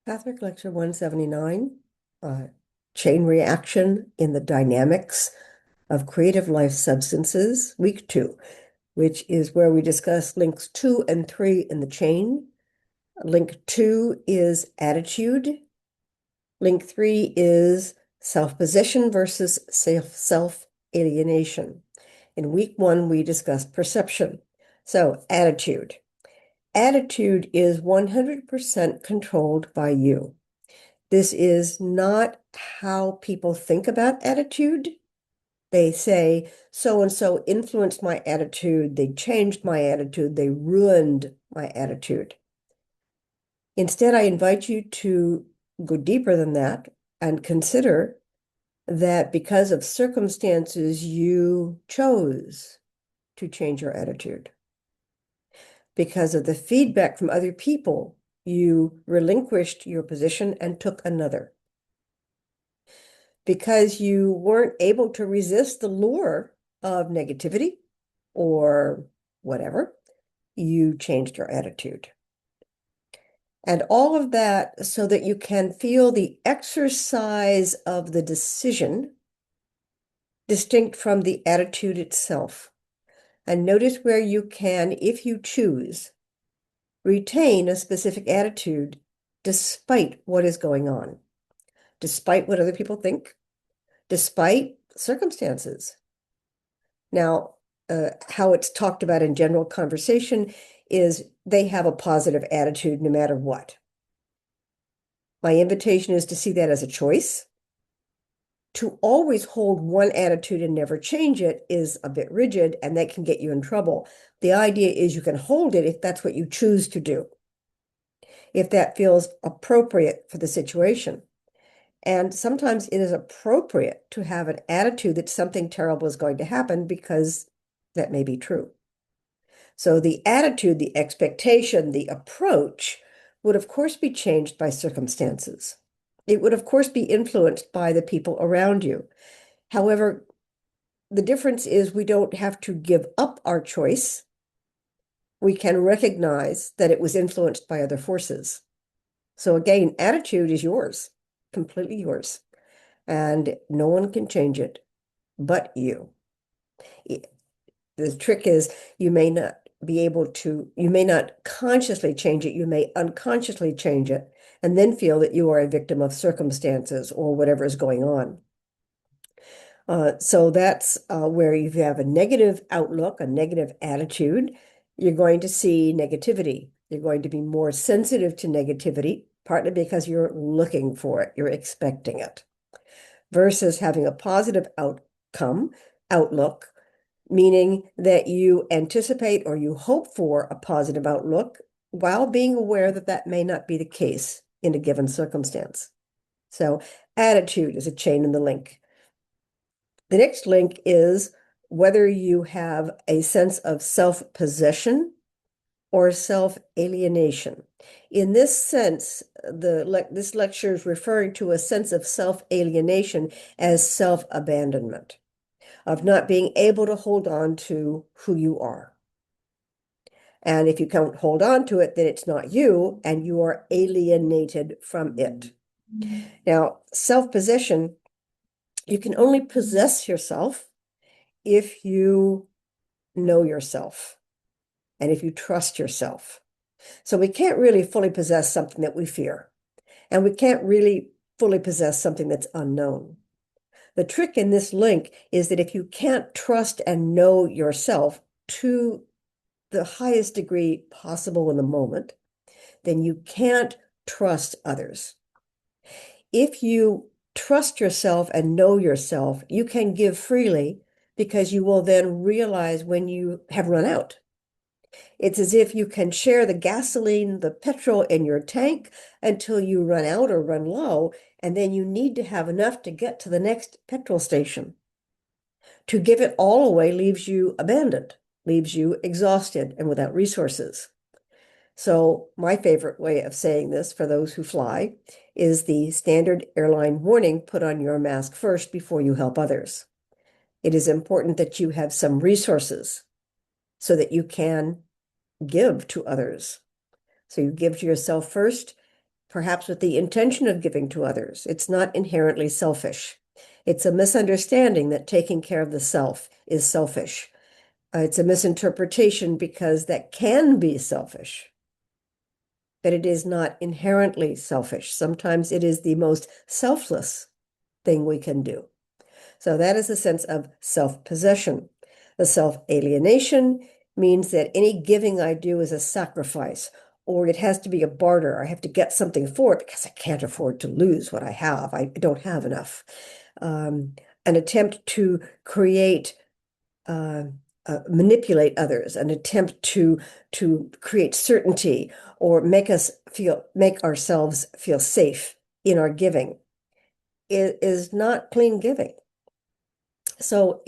Patrick Lecture 179, Chain Reaction in the Dynamics of Creative Life Substances, Week 2, which is where we discuss links 2 and 3 in the chain. Link 2 is attitude. Link 3 is self-possession versus self-alienation. In Week 1, we discussed perception. So, attitude. Attitude is 100% controlled by you. This is not how people think about attitude. They say, so and so influenced my attitude, they changed my attitude, they ruined my attitude. Instead, I invite you to go deeper than that and consider that because of circumstances, you chose to change your attitude. Because of the feedback from other people, you relinquished your position and took another. Because you weren't able to resist the lure of negativity or whatever, you changed your attitude. And all of that so that you can feel the exercise of the decision distinct from the attitude itself. And notice where you can, if you choose, retain a specific attitude despite what is going on, despite what other people think, despite circumstances. Now, how it's talked about in general conversation is they have a positive attitude no matter what. My invitation is to see that as a choice. To always hold one attitude and never change it is a bit rigid, and that can get you in trouble. The idea is you can hold it if that's what you choose to do, if that feels appropriate for the situation. And sometimes it is appropriate to have an attitude that something terrible is going to happen because that may be true. So the attitude, the expectation, the approach would, of course, be changed by circumstances. It would, of course, be influenced by the people around you. However, the difference is we don't have to give up our choice. We can recognize that it was influenced by other forces. So again, attitude is yours, completely yours, and no one can change it but you. The trick is you may not be able to, you may not consciously change it, you may unconsciously change it, and then feel that you are a victim of circumstances or whatever is going on. So that's where you have a negative outlook, a negative attitude, you're going to see negativity. You're going to be more sensitive to negativity, partly because you're looking for it, you're expecting it, versus having a positive outlook, meaning that you anticipate or you hope for a positive outlook while being aware that that may not be the case in a given circumstance. So attitude is a chain in the link. The next link is whether you have a sense of self-possession or self-alienation. In this sense, this lecture is referring to a sense of self-alienation as self-abandonment, of not being able to hold on to who you are. And if you can't hold on to it, then it's not you, and you are alienated from it. Now, self-possession, you can only possess yourself if you know yourself and if you trust yourself. So we can't really fully possess something that we fear, and we can't really fully possess something that's unknown. The trick in this link is that if you can't trust and know yourself to the highest degree possible in the moment, then you can't trust others. If you trust yourself and know yourself, you can give freely because you will then realize when you have run out. It's as if you can share the gasoline, the petrol in your tank until you run out or run low, and then you need to have enough to get to the next petrol station. To give it all away leaves you abandoned, leaves you exhausted and without resources. So my favorite way of saying this for those who fly is the standard airline warning: put on your mask first before you help others. It is important that you have some resources so that you can give to others. So you give to yourself first, perhaps with the intention of giving to others. It's not inherently selfish. It's a misunderstanding that taking care of the self is selfish. It's a misinterpretation because that can be selfish, but it is not inherently selfish. Sometimes it is the most selfless thing we can do. So that is a sense of self-possession. The self-alienation means that any giving I do is a sacrifice, or it has to be a barter. I have to get something for it because I can't afford to lose what I have. I don't have enough. An attempt to create, manipulate others, an attempt to create certainty or make ourselves feel safe in our giving is not clean giving. So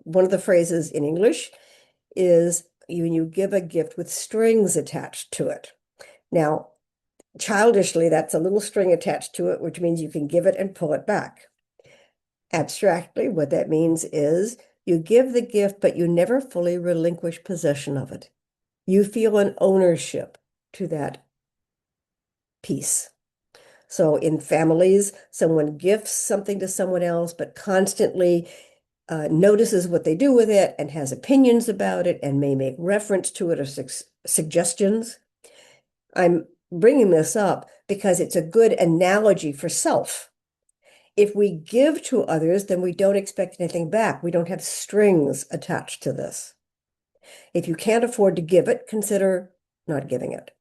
one of the phrases in English is you give a gift with strings attached to it. Now, childishly, that's a little string attached to it, which means you can give it and pull it back. Abstractly, what that means is you give the gift, but you never fully relinquish possession of it. You feel an ownership to that piece. So in families, someone gifts something to someone else, but constantly notices what they do with it and has opinions about it and may make reference to it or suggestions. I'm bringing this up because it's a good analogy for self. If we give to others, then we don't expect anything back. We don't have strings attached to this. If you can't afford to give it, consider not giving it,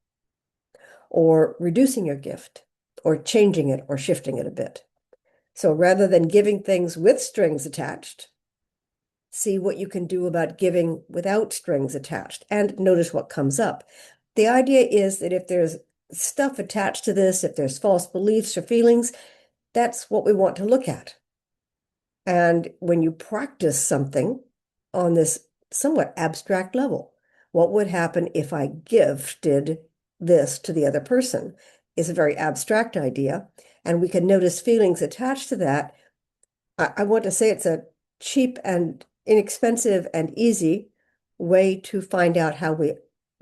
or reducing your gift, or changing it, or shifting it a bit. So rather than giving things with strings attached, see what you can do about giving without strings attached and notice what comes up. The idea is that if there's stuff attached to this, if there's false beliefs or feelings, that's what we want to look at. And when you practice something on this somewhat abstract level, what would happen if I gifted this to the other person is a very abstract idea. And we can notice feelings attached to that. I want to say it's a cheap and inexpensive and easy way to find out how we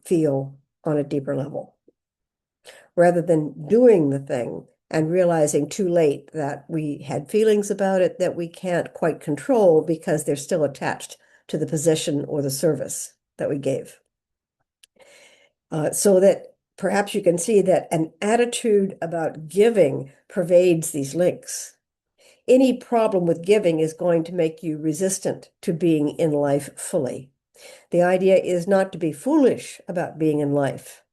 feel on a deeper level, rather than doing the thing and realizing too late that we had feelings about it that we can't quite control because they're still attached to the possession or the service that we gave. So that perhaps you can see that an attitude about giving pervades these links. Any problem with giving is going to make you resistant to being in life fully. The idea is not to be foolish about being in life,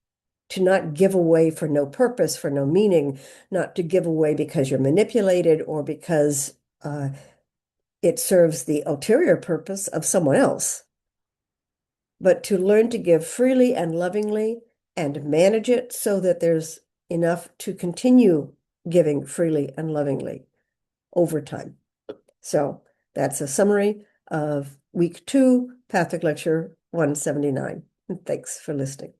to not give away for no purpose, for no meaning, not to give away because you're manipulated or because it serves the ulterior purpose of someone else, but to learn to give freely and lovingly and manage it so that there's enough to continue giving freely and lovingly over time. So that's a summary of week 2, Pathfic Lecture 179. And thanks for listening.